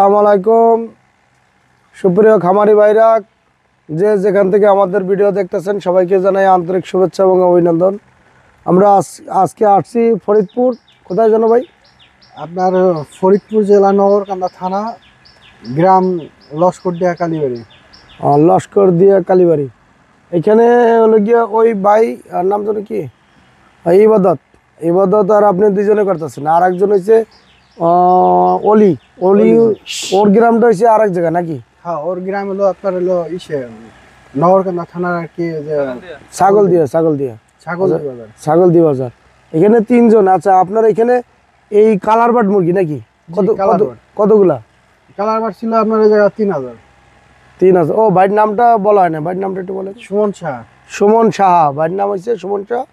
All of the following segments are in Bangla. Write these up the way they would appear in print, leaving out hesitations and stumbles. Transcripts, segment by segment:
আসসালামু আলাইকুম সুপ্রিয় খামারি ভাইরা, যে যেখান থেকে আমাদের ভিডিও দেখতেছেন সবাইকে জানাই আন্তরিক শুভেচ্ছা এবং অভিনন্দন। আমরা আজকে আসছি ফরিদপুর। কোথায় জানো ভাই? আপনার ফরিদপুর জেলা নগরকান্দা থানা, গ্রাম লস্করদিয়া কালীবাড়ি। লস্করদিয়া কালীবাড়ি। এখানে হলো গিয়া ওই ভাই আর নাম জানো কি, ইবাদত আর আপনি দুজনে করতেছেন, আর একজন হচ্ছে অলি অলি। ওর গ্রামটা হচ্ছে আর এক জায়গা নাকি? হ্যাঁ, ওর গ্রাম হলো আপনার হলো নগরকান্দা থানার আর কি, যে ছাগলদিয়া বাজার। এখানে তিনজন। আচ্ছা, আপনার এখানে এই কালার বাট মুরগি নাকি? কতগুলা কালার বাট ছিল আপনার ওই জায়গা 3000। ও, ভাইয়ের নামটা বলা হয় না, ভাইয়ের নামটা একটু বলেন। সুমন সাহা, ভাইয়ের নাম হচ্ছে সুমন সাহা।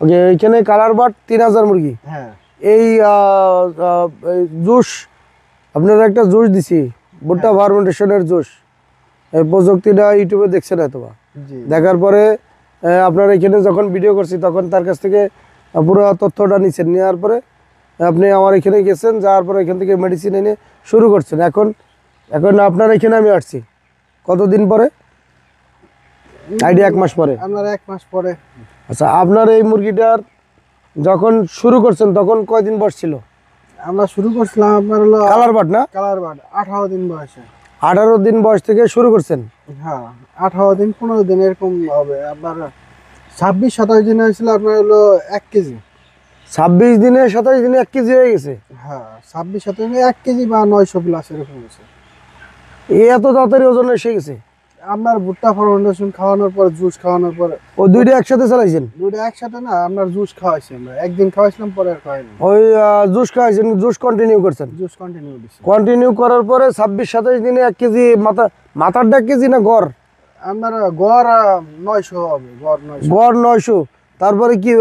ওকে, এখানে কালার বাট 3000 মুরগি। হ্যাঁ, এই জুস আপনারা একটা জুস দিছি, ভুট্টা ফার্মেন্টেশনের জুস। এই প্রযুক্তিটা ইউটিউবে দেখছেন হয়তো বা। দেখার পরে আপনারা এখানে যখন ভিডিও করছি তখন তার কাছ থেকে পুরো তথ্যটা নিচ্ছেন, নেওয়ার পরে আপনি আমার এখানে গেছেন, যাওয়ার পরে এখান থেকে মেডিসিন এনে শুরু করছেন। এখন আপনার এখানে আমি আসছি কতদিন পরে? আইডিয়া 1 মাস পরে। আপনার 1 মাস পরে। আচ্ছা, আপনার এই মুরগিটার যখন শুরু করছেন তখন কয়দিন বয়স ছিল? আমরা শুরু করছিলাম আপনার হলো কালার বাট না? কালার বাট 18 দিন বয়সে। 18 দিন বয়স থেকে শুরু করছেন? হ্যাঁ, 18 দিন 15 দিন এরকম হবে। আপনার 26-27 দিন হয়েছিল আপনার হলো 1 কেজি। 26 দিনে 27 দিনে 1 কেজি হয়ে গেছে? হ্যাঁ, 26-27 দিনে 1 কেজি বা 900 প্লাস এরকম হয়েছে। এত তাড়াতাড়ি ওজন এসে গেছে? আপনার ভুট্টা ফার্মেন্টেশন খাওয়ানোর পর, জুস খাওয়ানোর পর। ও দুইটা একসাথে চালাইছেন? দুইটা একসাথে না, আপনার জুস খাওয়াইছি আমরা। একদিন খাওয়াইছিলাম, পরে আর খাওয়াইনি। ওই জুস খাওয়াইছেন, জুস কন্টিনিউ করছেন? জুস কন্টিনিউ দিছি। কন্টিনিউ করার পরে 26-27 দিনে 1 কেজি মাথার 1 কেজি না গড়? আপনার গড় 900 হবে। গড় 900। তারপরে কি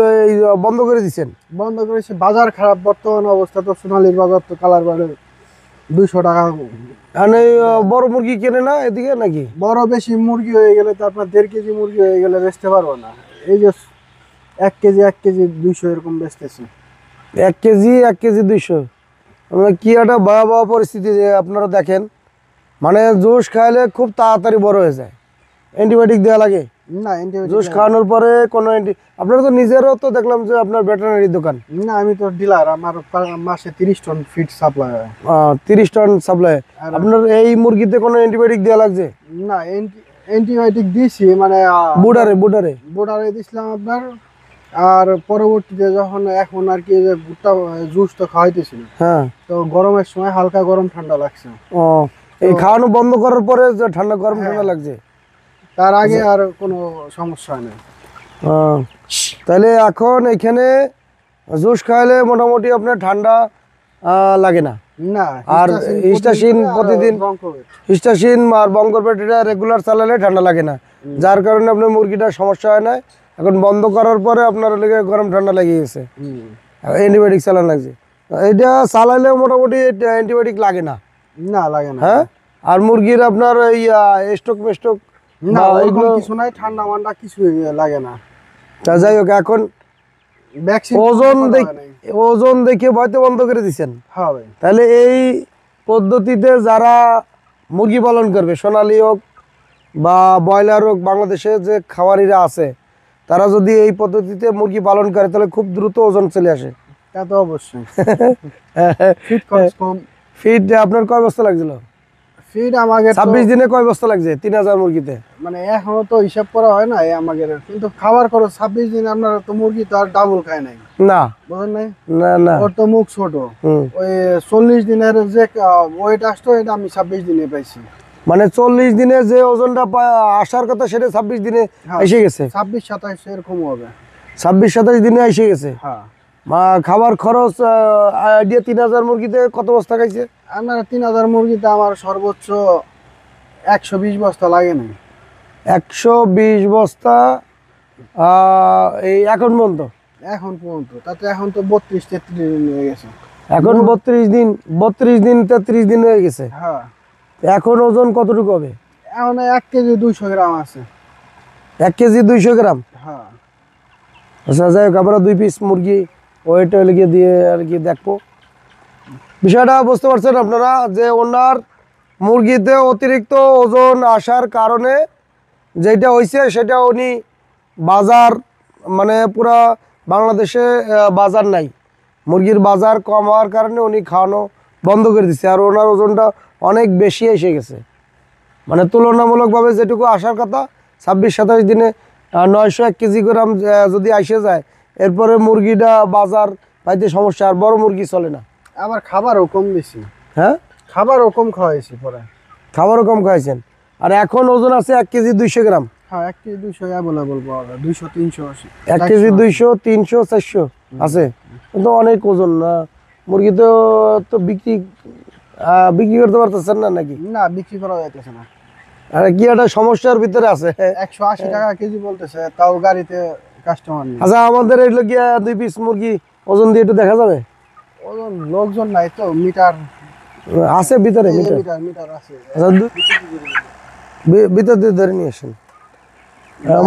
বন্ধ করে দিচ্ছেন? বন্ধ করেছি, বাজার খারাপ বর্তমান অবস্থা। তো সোনালীর বাজার তো কালার বাড়ে 200 টাকা। মানে বড় মুরগি কেনে না এদিকে নাকি? বড় বেশি মুরগি হয়ে গেলে তো আপনার 1.5 কেজি মুরগি হয়ে গেলে বেচতে পারবো না। এই যে 1 কেজি 200 এরকম বেচতেছি। 1 কেজি 200। আমরা কি একটা ভয়াবহ পরিস্থিতি যে আপনারা দেখেন, মানে জুস খাইলে খুব তাড়াতাড়ি বড় হয়ে যায়। অ্যান্টিবায়োটিক দেওয়া লাগে না? জুস খাওয়ানোর পরে কোনো আপনারা তো নিজেরও তো দেখলাম যে আপনার ভেটেরিনারি দোকান। না, আমি তো ডিলার। আমার মাসে 30 টন ফিড সাপ্লাই হয়। 30 টন সাপ্লাই। আপনার এই মুরগিতে কোনো অ্যান্টিবায়োটিক দেওয়া লাগছে? না, অ্যান্টিবায়োটিক দিছি, মানে বুডারে দিছিলাম আপনার। আর পরবর্তীতে যখন এখন আর কি যে ভুট্টা জুস তো খাওয়াইতেছিল, হ্যাঁ, তো গরমের সময় হালকা গরম ঠান্ডা লাগছে। ও, এই খাওয়ানো বন্ধ করার পরে যে ঠান্ডা গরম ঠান্ডা লাগছে, তার আগে আর কোনো সমস্যা নেই। তাহলে এখন এখানে জুস খাইলে মোটামুটি আপনার ঠান্ডা লাগে না? না, আর হিস্টাসিন প্রতিদিন, হিস্টাসিন আর বঙ্গরপেট এটা রেগুলার চালালে ঠান্ডা লাগে না, যার কারণে আপনার মুরগিটার সমস্যা হয় না। এখন বন্ধ করার পরে আপনার লেগে গরম ঠান্ডা লেগে গেছে, অ্যান্টিবায়োটিক চালানো লাগছে। এটা চালাইলে মোটামুটি অ্যান্টিবায়োটিক লাগে না? না, লাগে না। হ্যাঁ, আর মুরগির আপনার এই স্ট্রোক মেস্ট্রোক না, ওইগুলো কিছু নাই, ঠান্ডা মান্ডা কিছু লাগে না। যাই হোক, এখন ওজন দেখে ভয়তে বন্ধ করে দিচ্ছেন। তাহলে এই পদ্ধতিতে যারা মুরগি পালন করবে, সোনালী হোক বা ব্রয়লার হোক, বাংলাদেশে যে খামারিরা আছে তারা যদি এই পদ্ধতিতে মুরগি পালন করে তাহলে খুব দ্রুত ওজন চলে আসে। তা তো অবশ্যই। ফিড আপনার কয় বস্তা লাগছিল? ফিড আমাকে 26 দিনে কয় বস্তা লাগছে 3000 মুরগিতে? মানে এখনো তো হিসাব করা হয় না আমাদের, কিন্তু খাবার করো 26 দিন। আপনার তো মুরগি তো আর ডাবল খায় নাই না, বুঝেন নাই? না, ওর তো মুখ ছোট। ওই 40 দিনের যে ওয়েট আসতো, এটা আমি 26 দিনে পাইছি। মানে 40 দিনে যে ওজনটা আসার কথা সেটা 26 দিনে এসে গেছে। 26-27 এরকম হবে। 26-27 দিনে এসে গেছে। হ্যাঁ, খাবার খরচ আইডিয়া 3000 মুরগিতে কত বস্তা খাইছে? আপনার 3000 মুরগিতে আমার সর্বোচ্চ 120 বস্তা লাগে না। 120 বস্তা এই এখন পর্যন্ত? তাতে এখন তো 32-33 দিন হয়ে গেছে। এখন 32 দিন 33 দিন হয়ে গেছে। হ্যাঁ, এখন ওজন কতটুকু হবে? এখন 1 কেজি 200 গ্রাম আছে। 1 কেজি 200 গ্রাম? হ্যাঁ। আচ্ছা, যাই হোক, আমরা 2 পিস মুরগি ওয়েট লেগে দিয়ে আর কি দেখবো। বিষয়টা বুঝতে পারছেন আপনারা যে ওনার মুরগিতে অতিরিক্ত ওজন আসার কারণে যেটা হয়েছে সেটা উনি বাজার মানে পুরা বাংলাদেশে বাজার নাই, মুরগির বাজার কম হওয়ার কারণে উনি খাওয়ানো বন্ধ করে দিচ্ছে। আর ওনার ওজনটা অনেক বেশি এসে গেছে, মানে তুলনামূলকভাবে যেটুকু আসার কথা 26-27 দিনে 901 কেজি গ্রাম যদি আসে যায়, এরপরে মুরগিটা বাজার পাইতে সমস্যা, আর বড় মুরগি চলে না। আবার খাবারও কম বেশি, হ্যাঁ খাবারও কম খাওয়াইছি পরে, খাবারও কম খাইছেন। আর এখন ওজন আছে 1 কেজি 200 গ্রাম। হ্যাঁ 1 কেজি 200 অ্যাভেলেবল পাওয়া যায়, 200 380 1 কেজি 200 300 400 আছে, কিন্তু অনেক ওজন না মুরগি। তো বিক্রি করতে পারতেছেন না নাকি? না বিক্রি করা যাইতেছে না। আর কি একটা সমস্যার ভিতরে আছে। 180 টাকা কেজি বলতেছে, তাও গাড়িতে কাস্টমার নেই। আচ্ছা, আমাদের এই লগিয়া 2 পিস মুরগি ওজন দিয়ে একটু দেখা যাবে? ওজন লোকজন নাই তো, মিটার আছে ভিতরে, মিটার মিটার আছে। আচ্ছা, ভিতর দিয়ে ধরে নিয়ে আসেন।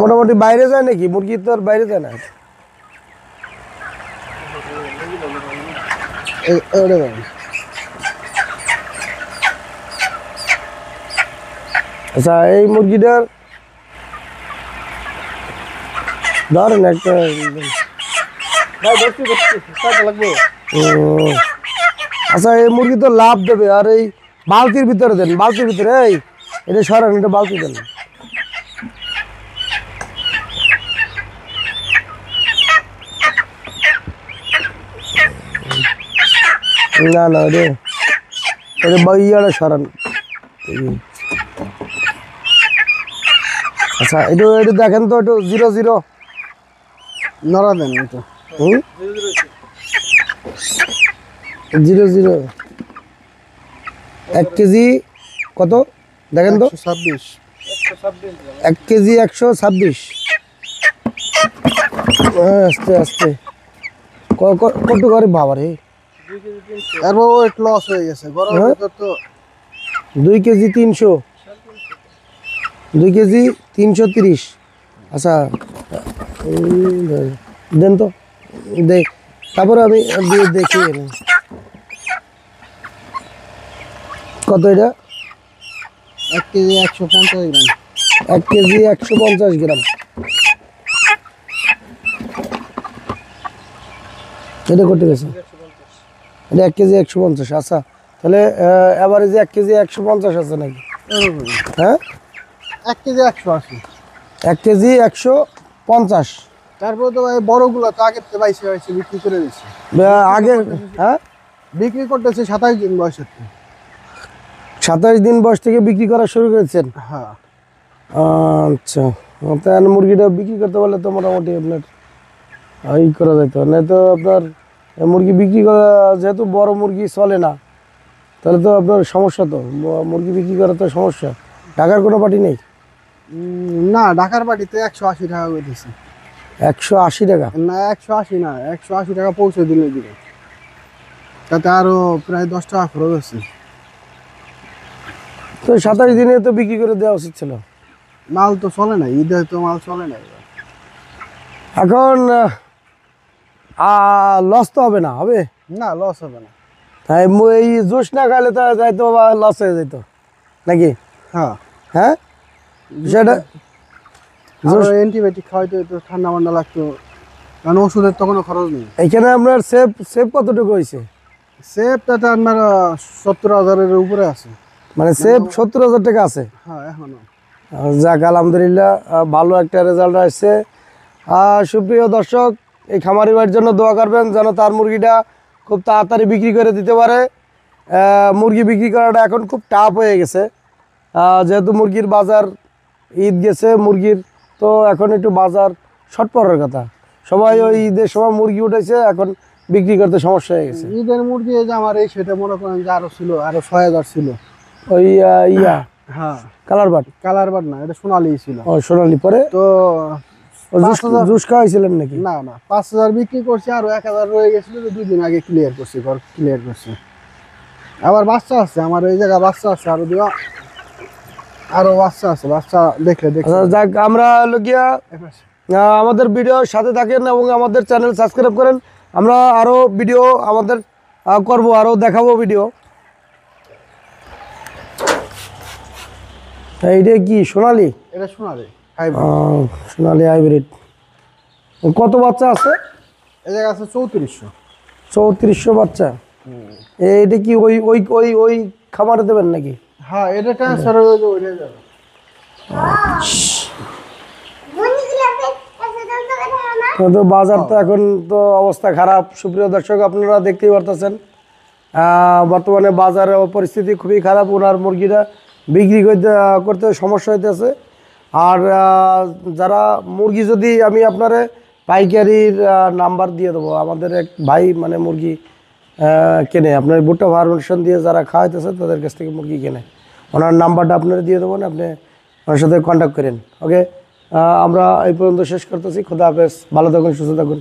মোটামুটি বাইরে যায় নাকি মুরগি? তো আর বাইরে যায় না। আচ্ছা, এই মুরগিটার ধরেন একটা আচ্ছা, এই মুরগি তো লাভ দেবে। আর এই বালতির ভিতরে দেন, বালতির ভিতরে এই এটা সরান, এটা বালতি দেন। না না রে, এটা ইয়াটা সরান। আচ্ছা, এটা দেখেন তো, একটু 0-0 নড়া দেন এটা। 0-0 1 কেজি কত দেখেন তো? 126 1 কেজি 126। আস্তে আস্তে কত করে বাবা রে? এরপর ওয়েট লস হয়ে গেছে গরমের ভিতর তো। 2 কেজি 300, 2 কেজি 330। আচ্ছা, দেন তো, দেখ তারপরে আমি দেখি কত এটা। 1 কেজি 150 গ্রাম। 1 কেজি 150 গ্রাম। এটা কত গেছে? এটা 1 কেজি 150। আচ্ছা, তাহলে এভারেজে 1 কেজি 150 আছে নাকি? হ্যাঁ, 1 কেজি 180। 1 কেজি 150। তারপরে তো ভাই বড়গুলো তো আগের থেকে বাইসে বাইসে বিক্রি করে দিচ্ছে আগে। হ্যাঁ, বিক্রি করতেছে 27 দিন বয়সের থেকে। 27 দিন বয়স থেকে বিক্রি করা শুরু করেছেন? হ্যাঁ। আচ্ছা, তাহলে মুরগিটা বিক্রি করতে পারলে তো মোটামুটি আপনার ই করা যেত। না তো আপনার মুরগি বিক্রি করা, যেহেতু বড় মুরগি চলে না, তাহলে তো আপনার সমস্যা। তো মুরগি বিক্রি করা তো সমস্যা। ঢাকার কোনো পার্টি নেই? না, ঢাকার বাড়িতে 180 টাকা করে দিচ্ছে। 180 টাকা? না 180 না, 180 টাকা পৌঁছে দিলে দিবে, তাতে আরো প্রায় 10 টাকা খরচ আছে। তো 27 দিনে তো বিক্রি করে দেওয়া উচিত ছিল। মাল তো চলে না, ঈদে তো মাল চলে না। এখন লস তো হবে না? হবে না, লস হবে না। তাই এই জুস না খাইলে তো যাইতো লস হয়ে যেত নাকি? হ্যাঁ হ্যাঁ, সেটা অ্যান্টিবায়োটিক খাওয়াইতে তো ঠান্ডা মান্ডা লাগতো, কারণ ওষুধের তো কোনো খরচ নেই। এখানে আপনার সেভ কতটুকু হয়েছে? সেভটা তো আপনার 70,000-এর উপরে আছে। মানে সেভ 70,000 টাকা আছে? হ্যাঁ, এখনো। যাক, আলহামদুলিল্লাহ, ভালো একটা রেজাল্ট আসছে। সুপ্রিয় দর্শক, এই খামারি ভাইয়ের জন্য দোয়া করবেন যেন তার মুরগিটা খুব তাড়াতাড়ি বিক্রি করে দিতে পারে। মুরগি বিক্রি করাটা এখন খুব টাফ হয়ে গেছে, যেহেতু মুরগির বাজার ঈদ গেছে, মুরগির তো এখন একটু বাজার শর্ট পড়ার কথা। সবাই ওই ঈদের সময় মুরগি উঠেছে, এখন বিক্রি করতে সমস্যা হয়ে গেছে। ঈদের মুরগি যে আমার এই সেটা মনে করেন যে আরো ছিল, আরো 6,000 ছিল। ওই ইয়া হ্যাঁ, কালার বাট? কালার বাট না, এটা সোনালি ছিল। ও, সোনালি। পরে তো জুস খাওয়াইছিলেন নাকি? না না, 5,000 বিক্রি করছি, আরো 1,000 রয়ে গেছিল, 2 দিন আগে ক্লিয়ার করছি, ঘর ক্লিয়ার করছি। আবার বাচ্চা আছে আমার এই জায়গায়, বাচ্চা আছে আরো দিও, আরো বাচ্চা আছে, বাচ্চা দেখলে দেখে। যাক, আমরা গিয়া আমাদের ভিডিওর সাথে থাকেন এবং আমাদের চ্যানেল সাবস্ক্রাইব করেন। আমরা আরো ভিডিও আমাদের করবো, আরও দেখাবো ভিডিও। এইটা কি সোনালি? এটা সোনালি হাইব্রিড। সোনালি হাইব্রিড। কত বাচ্চা আছে? এই জায়গা আছে 3400। 3400 বাচ্চা। এইটা কি ওই ওই ওই ওই খামারে দেবেন নাকি? হ্যাঁ, এটা ট্রান্সফার হয়ে যাবে, ওইটা যাবে। তো বাজার তো এখন তো অবস্থা খারাপ, সুপ্রিয় দর্শক আপনারা দেখতেই পারতেছেন। বর্তমানে বাজারের পরিস্থিতি খুবই খারাপ, ওনার মুরগিটা বিক্রি করতে সমস্যা হইতেছে। আর যারা মুরগি, যদি আমি আপনারে পাইকারির নাম্বার দিয়ে দেবো, আমাদের এক ভাই মানে মুরগি কেনে, আপনার ভুট্টা ফার্মেশন দিয়ে যারা খাওয়াইতেছে তাদের কাছ থেকে মুরগি কেনে, ওনার নাম্বারটা আপনারা দিয়ে দেবেন, আপনি ওনার সাথে কন্ট্যাক্ট করেন। ওকে, আমরা এই পর্যন্ত শেষ করতেছি। খোদা হাফেজ, ভালো থাকুন, সুস্থ থাকুন।